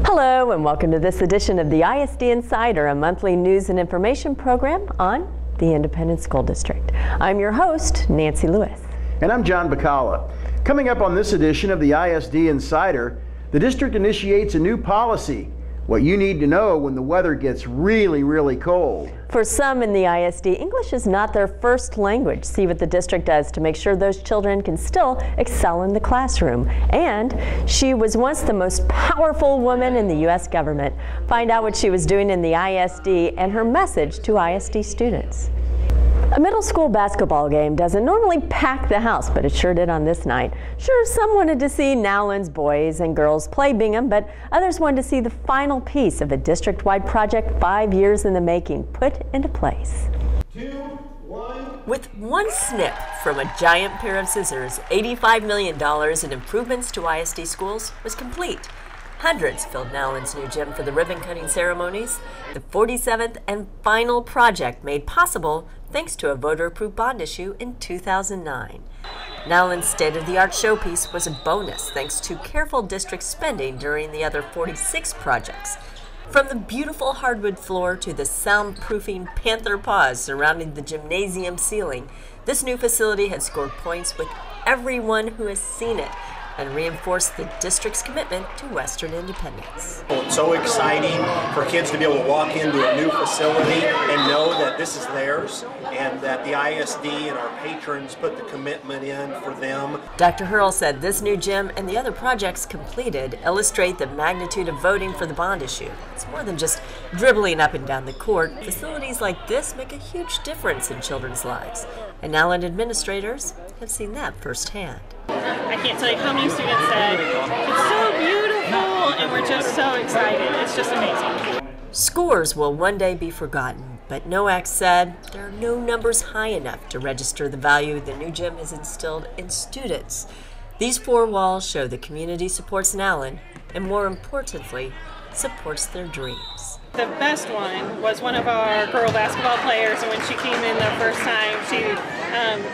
Hello and welcome to this edition of the ISD Insider, a monthly news and information program on the Independent School District. I'm your host, Nancy Lewis. And I'm John Bacala. Coming up on this edition of the ISD Insider, the district initiates a new policy. What you need to know when the weather gets really, really cold. For some in the ISD, English is not their first language. See what the district does to make sure those children can still excel in the classroom. And she was once the most powerful woman in the U.S. government. Find out what she was doing in the ISD and her message to ISD students. A middle school basketball game doesn't normally pack the house, but it sure did on this night. Sure, some wanted to see Nowlands boys and girls play Bingham, but others wanted to see the final piece of a district-wide project 5 years in the making put into place. 2, 1. With one snip from a giant pair of scissors, $85 million in improvements to ISD schools was complete. Hundreds filled Nowlands' new gym for the ribbon-cutting ceremonies, the 47th and final project made possible thanks to a voter-approved bond issue in 2009. Nowlands' state-of-the-art showpiece was a bonus thanks to careful district spending during the other 46 projects. From the beautiful hardwood floor to the soundproofing panther paws surrounding the gymnasium ceiling, this new facility has scored points with everyone who has seen it and reinforced the district's commitment to Western independence. It's so exciting for kids to be able to walk into a new facility and know that this is theirs and that the ISD and our patrons put the commitment in for them. Dr. Hurl said this new gym and the other projects completed illustrate the magnitude of voting for the bond issue. It's more than just dribbling up and down the court. Facilities like this make a huge difference in children's lives, and Nowland administrators have seen that firsthand. I can't tell you how many students said, it's so beautiful, and we're just so excited. It's just amazing. Scores will one day be forgotten, but NOAC said there are no numbers high enough to register the value the new gym has instilled in students. These four walls show the community supports Nowland, and more importantly, supports their dreams. The best one was one of our girl basketball players, and when she came in the first time, she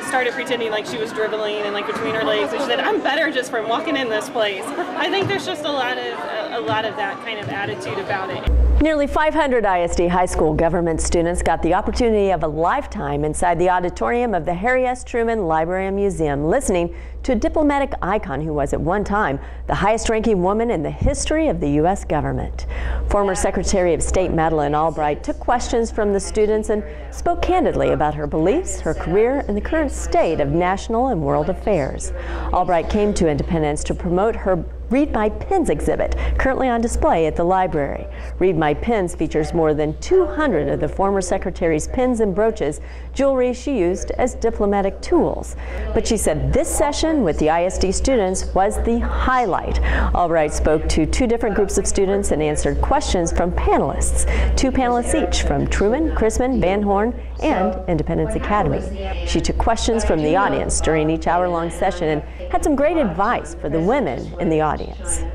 started pretending like she was dribbling and like between her legs, and she said, "I'm better just from walking in this place." I think there's just a lot of that kind of attitude about it. Nearly 500 ISD high school government students got the opportunity of a lifetime inside the auditorium of the Harry S. Truman Library and Museum, listening to a diplomatic icon who was at one time the highest-ranking woman in the history of the U.S. government. Former Secretary of State Madeleine Albright took questions from the students and spoke candidly about her beliefs, her career, and the current state of national and world affairs. Albright came to Independence to promote her Read My Pins exhibit, currently on display at the library. Read My Pins features more than 200 of the former secretary's pins and brooches, jewelry she used as diplomatic tools. But she said this session with the ISD students was the highlight. Albright spoke to two different groups of students and answered questions from panelists, two panelists each from Truman, Chrisman, Van Horn, and Independence Academy. She took questions from the audience during each hour-long session and had some great advice for the women in the audience.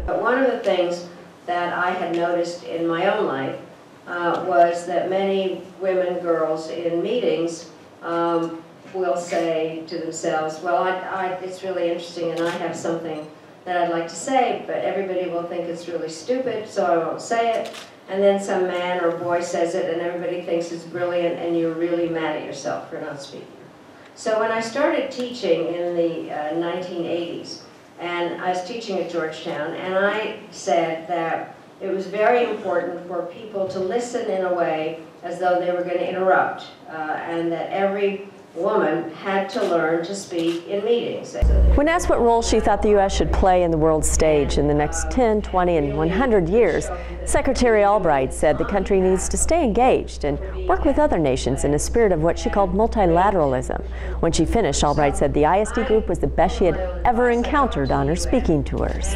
But one of the things that I had noticed in my own life was that many women, girls in meetings will say to themselves, well, it's really interesting and I have something that I'd like to say, but everybody will think it's really stupid, so I won't say it. And then some man or boy says it and everybody thinks it's brilliant and you're really mad at yourself for not speaking. So when I started teaching in the 1980s, and I was teaching at Georgetown, and I said that it was very important for people to listen in a way as though they were going to interrupt, and that every woman had to learn to speak in meetings. When asked what role she thought the U.S. should play in the world stage in the next 10, 20, and 100 years, Secretary Albright said the country needs to stay engaged and work with other nations in a spirit of what she called multilateralism. When she finished, Albright said the ISD group was the best she had ever encountered on her speaking tours.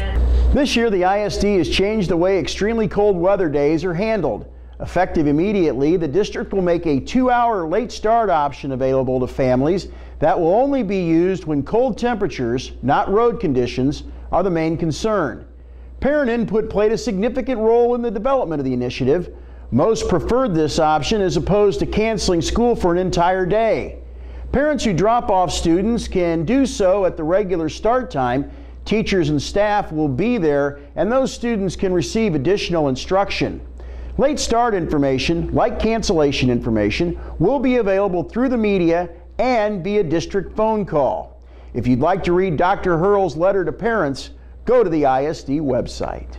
This year, the ISD has changed the way extremely cold weather days are handled. Effective immediately, the district will make a 2-hour late start option available to families that will only be used when cold temperatures, not road conditions, are the main concern. Parent input played a significant role in the development of the initiative. Most preferred this option as opposed to canceling school for an entire day. Parents who drop off students can do so at the regular start time. Teachers and staff will be there, and those students can receive additional instruction. Late start information, like cancellation information, will be available through the media and via district phone call. If you'd like to read Dr. Hurl's letter to parents, go to the ISD website.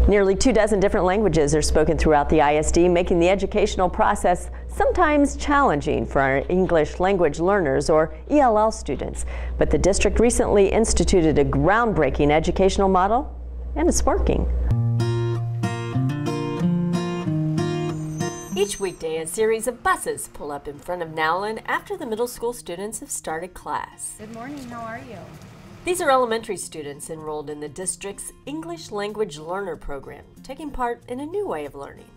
Nearly 24 different languages are spoken throughout the ISD, making the educational process sometimes challenging for our English language learners or ELL students. But the district recently instituted a groundbreaking educational model, and it's working. Each weekday, a series of buses pull up in front of Nowlin after the middle school students have started class. Good morning, how are you? These are elementary students enrolled in the district's English Language Learner program, taking part in a new way of learning.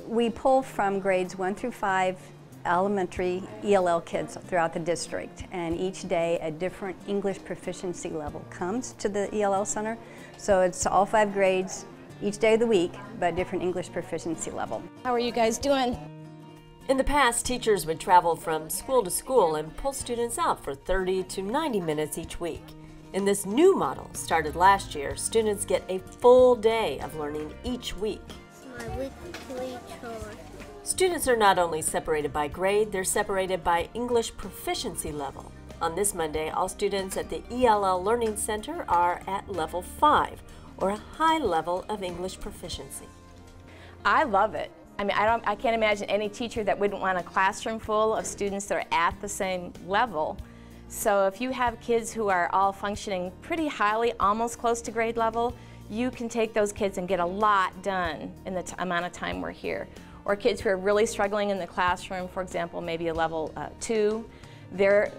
We pull from grades 1 through 5 elementary ELL kids throughout the district, and each day a different English proficiency level comes to the ELL Center. So it's all 5 grades each day of the week, but different English proficiency level. How are you guys doing? In the past, teachers would travel from school to school and pull students out for 30 to 90 minutes each week. In this new model, started last year, students get a full day of learning each week. It's my weekly chore. Students are not only separated by grade, they're separated by English proficiency level. On this Monday, all students at the ELL Learning Center are at level 5, or a high level of English proficiency. I love it. I mean, I can't imagine any teacher that wouldn't want a classroom full of students that are at the same level. So if you have kids who are all functioning pretty highly, almost close to grade level, you can take those kids and get a lot done in the amount of time we're here. Or kids who are really struggling in the classroom, for example, maybe a level 2, they're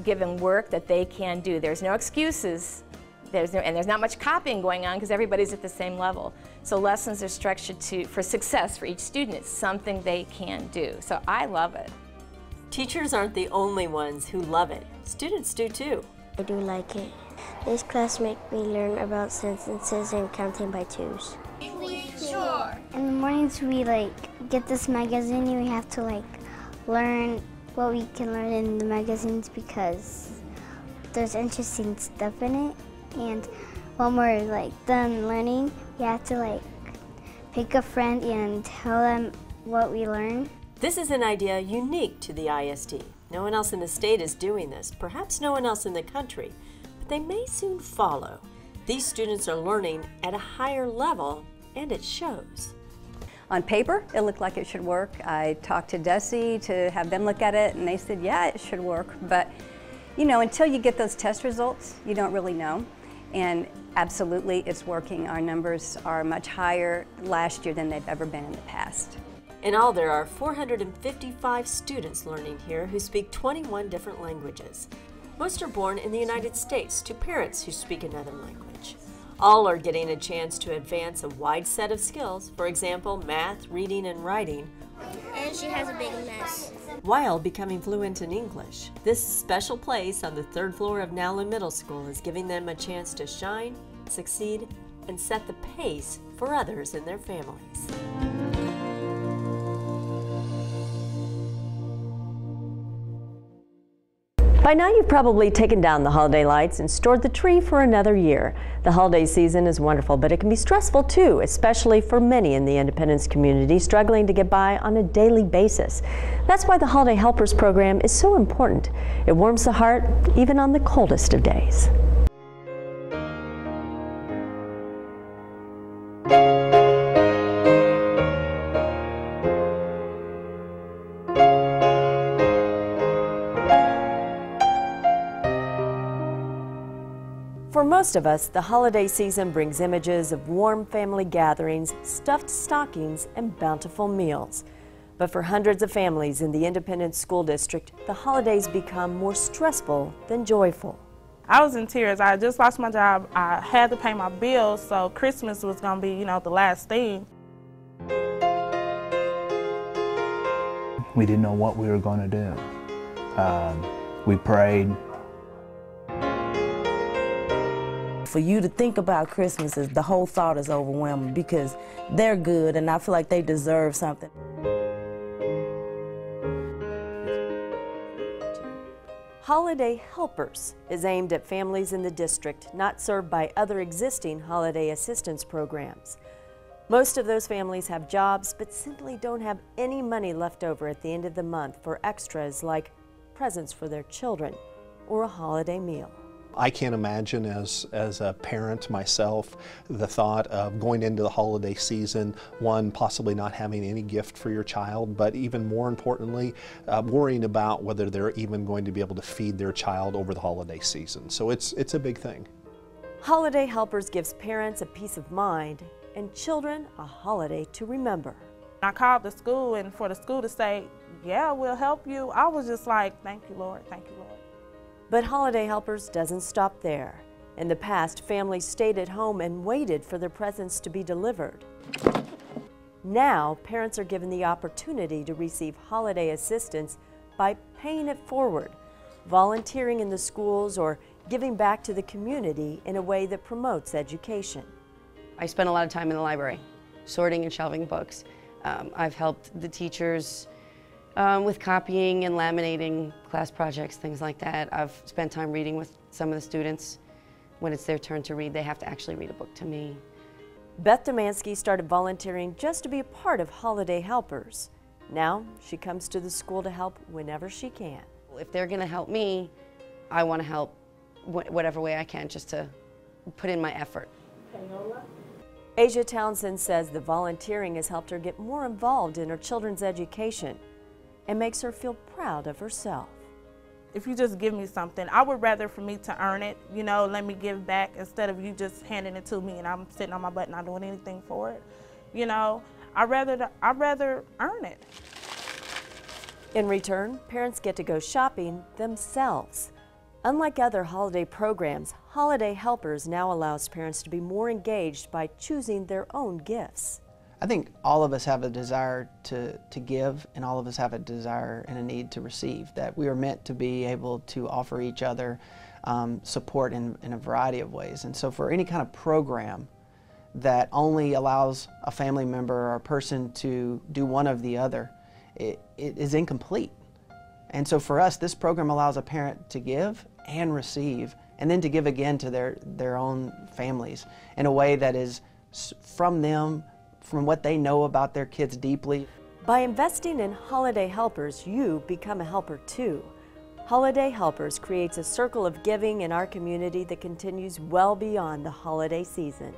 given work that they can do. There's no excuses. There's not much copying going on because everybody's at the same level. So lessons are structured for success for each student. It's something they can do. So I love it. Teachers aren't the only ones who love it. Students do too. I do like it. This class makes me learn about sentences and counting by twos. Sure. In the mornings we get this magazine and we have to learn what we can learn in the magazines because there's interesting stuff in it. And when we're done learning, we have to pick a friend and tell them what we learned. This is an idea unique to the ISD. No one else in the state is doing this, perhaps no one else in the country, but they may soon follow. These students are learning at a higher level, and it shows. On paper, it looked like it should work. I talked to Desi to have them look at it, and they said, yeah, it should work. But, you know, until you get those test results, you don't really know. And absolutely, it's working. Our numbers are much higher last year than they've ever been in the past. In all, there are 455 students learning here who speak 21 different languages. Most are born in the United States to parents who speak another language. All are getting a chance to advance a wide set of skills, for example, math, reading, and writing, And she has a big mess. while becoming fluent in English. This special place on the 3rd floor of Nowlin Middle School is giving them a chance to shine, succeed, and set the pace for others in their families. By now you've probably taken down the holiday lights and stored the tree for another year. The holiday season is wonderful, but it can be stressful too, especially for many in the Independence community struggling to get by on a daily basis. That's why the Holiday Helpers program is so important. It warms the heart even on the coldest of days. For most of us, the holiday season brings images of warm family gatherings, stuffed stockings, and bountiful meals. But for hundreds of families in the Independence School District, the holidays become more stressful than joyful. I was in tears. I just lost my job. I had to pay my bills, so Christmas was going to be, the last thing. We didn't know what we were going to do. We prayed. For you to think about Christmas, the whole thought is overwhelming because they're good and I feel like they deserve something. Holiday Helpers is aimed at families in the district not served by other existing holiday assistance programs. Most of those families have jobs but simply don't have any money left over at the end of the month for extras like presents for their children or a holiday meal. I can't imagine as a parent myself the thought of going into the holiday season, one, possibly not having any gift for your child, but even more importantly, worrying about whether they're even going to be able to feed their child over the holiday season. So it's a big thing. Holiday Helpers gives parents a peace of mind and children a holiday to remember. I called the school, and for the school to say, yeah, we'll help you, I was just like, thank you, Lord, thank you, Lord. But Holiday Helpers doesn't stop there. In the past, families stayed at home and waited for their presents to be delivered. Now, parents are given the opportunity to receive holiday assistance by paying it forward, volunteering in the schools, or giving back to the community in a way that promotes education. I spend a lot of time in the library, sorting and shelving books. I've helped the teachers with copying and laminating class projects, things like that. I've spent time reading with some of the students. When it's their turn to read, they have to actually read a book to me. Beth Domansky started volunteering just to be a part of Holiday Helpers. Now she comes to the school to help whenever she can. If they're going to help me, I want to help whatever way I can, just to put in my effort. Asia Townsend says the volunteering has helped her get more involved in her children's education and makes her feel proud of herself. If you just give me something, I would rather for me to earn it, you know, let me give back instead of you just handing it to me and I'm sitting on my butt not doing anything for it. You know, I'd rather earn it. In return, parents get to go shopping themselves. Unlike other holiday programs, Holiday Helpers now allows parents to be more engaged by choosing their own gifts. I think all of us have a desire to give, and all of us have a desire and a need to receive, that we are meant to be able to offer each other support in a variety of ways. And so for any kind of program that only allows a family member or a person to do one of the other, it is incomplete. And so for us, this program allows a parent to give and receive, and then to give again to their own families in a way that is from them, from what they know about their kids deeply. By investing in Holiday Helpers, you become a helper too. Holiday Helpers creates a circle of giving in our community that continues well beyond the holiday season.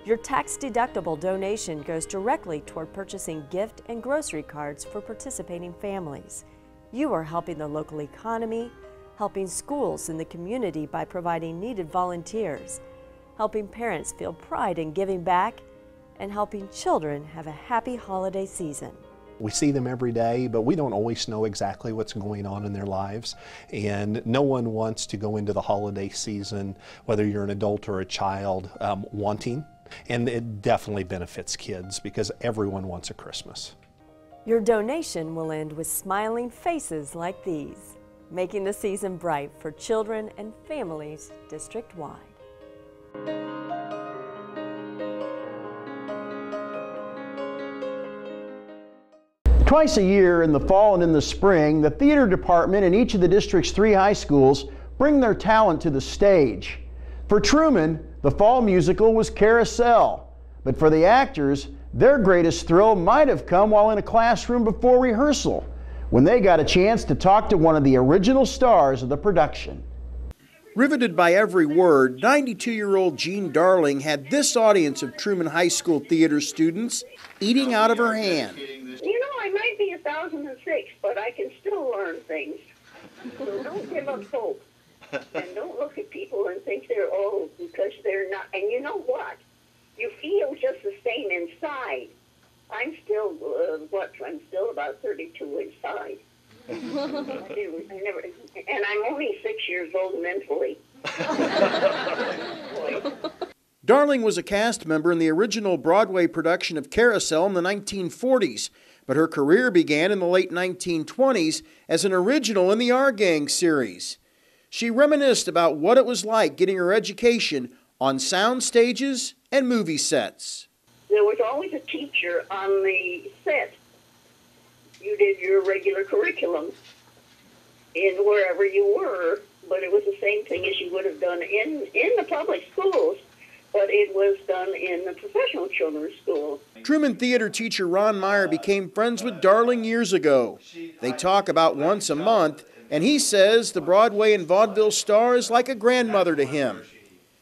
Your tax-deductible donation goes directly toward purchasing gift and grocery cards for participating families. You are helping the local economy, helping schools in the community by providing needed volunteers, helping parents feel pride in giving back, and helping children have a happy holiday season. We see them every day, but we don't always know exactly what's going on in their lives. And no one wants to go into the holiday season, whether you're an adult or a child, wanting. And it definitely benefits kids because everyone wants a Christmas. Your donation will end with smiling faces like these, making the season bright for children and families district-wide. Twice a year, in the fall and in the spring, the theater department in each of the district's 3 high schools bring their talent to the stage. For Truman, the fall musical was Carousel, but for the actors, their greatest thrill might have come while in a classroom before rehearsal, when they got a chance to talk to one of the original stars of the production. Riveted by every word, 92-year-old Jean Darling had this audience of Truman High School theater students eating out of her hand. You know, I might be 1,006, but I can still learn things. So don't give up hope. And don't look at people and think they're old, because they're not. And you know what? You feel just the same inside. I'm still, I'm still about 32 inside. And I'm only 6 years old mentally. Darling was a cast member in the original Broadway production of Carousel in the 1940s, but her career began in the late 1920s as an original in the Our Gang series. She reminisced about what it was like getting her education on sound stages and movie sets. There was always a teacher on the set. You did your regular curriculum. in wherever you were, but it was the same thing as you would have done in the public schools, but it was done in the professional children's school. Truman theater teacher Ron Meyer became friends with Darling years ago. They talk about once a month, and he says the Broadway and vaudeville star is like a grandmother to him.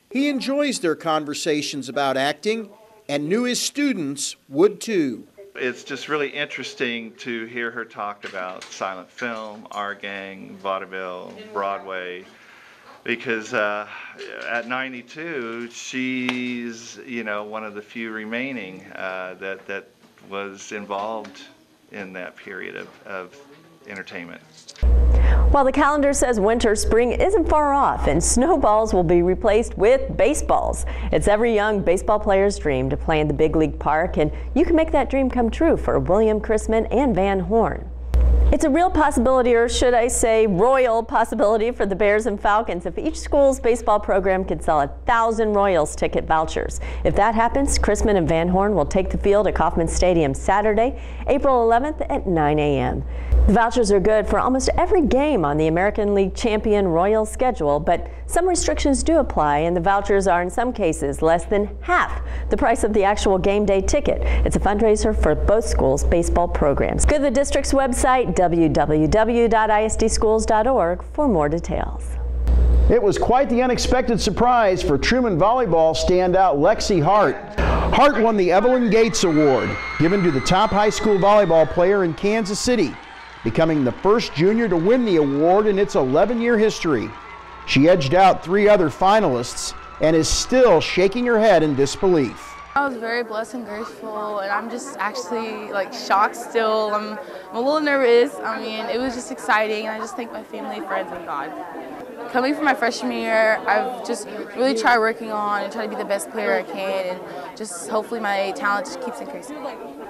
He enjoys their conversations about acting and knew his students would too. It's just really interesting to hear her talk about silent film, our gang, vaudeville, Broadway, because at 92, she's, you know, one of the few remaining that was involved in that period of entertainment. While the calendar says winter, spring isn't far off, and snowballs will be replaced with baseballs. It's every young baseball player's dream to play in the big league park, and you can make that dream come true for William Chrisman and Van Horn. It's a real possibility, or should I say royal possibility, for the Bears and Falcons if each school's baseball program can sell 1,000 Royals ticket vouchers. If that happens, Chrisman and Van Horn will take the field at Kauffman Stadium Saturday, April 11th at 9 a.m. The vouchers are good for almost every game on the American League champion Royals schedule, but some restrictions do apply, and the vouchers are in some cases less than half the price of the actual game day ticket. It's a fundraiser for both schools' baseball programs. Go to the district's website, www.isdschools.org, for more details. It was quite the unexpected surprise for Truman volleyball standout Lexi Hart. Hart won the Evelyn Gates Award, given to the top high school volleyball player in Kansas City, becoming the first junior to win the award in its 11-year history. She edged out 3 other finalists and is still shaking her head in disbelief. I was very blessed and grateful, and I'm just actually like shocked still. I'm a little nervous. I mean, it was just exciting, and I just thank my family, friends, and God. Coming from my freshman year, I've just really tried working on and try to be the best player I can, and just hopefully my talent just keeps increasing.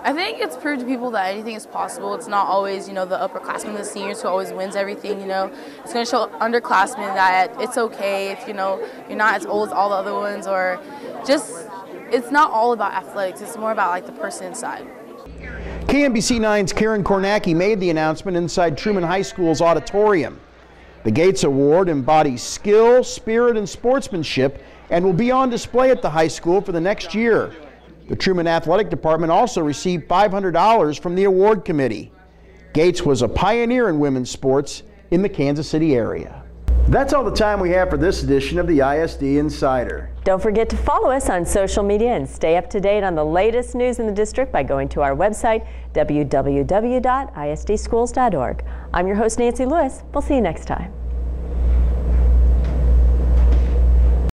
I think it's proved to people that anything is possible. It's not always, you know, the upperclassmen, the seniors who always wins everything, you know. It's going to show underclassmen that it's okay if, you know, you're not as old as all the other ones, or just, it's not all about athletics. It's more about like the person inside. KMBC 9's Karen Kornacki made the announcement inside Truman High School's auditorium. The Gates Award embodies skill, spirit, and sportsmanship and will be on display at the high school for the next year. The Truman Athletic Department also received $500 from the award committee. Gates was a pioneer in women's sports in the Kansas City area. That's all the time we have for this edition of the ISD Insider. Don't forget to follow us on social media and stay up to date on the latest news in the district by going to our website, www.isdschools.org. I'm your host, Nancy Lewis. We'll see you next time.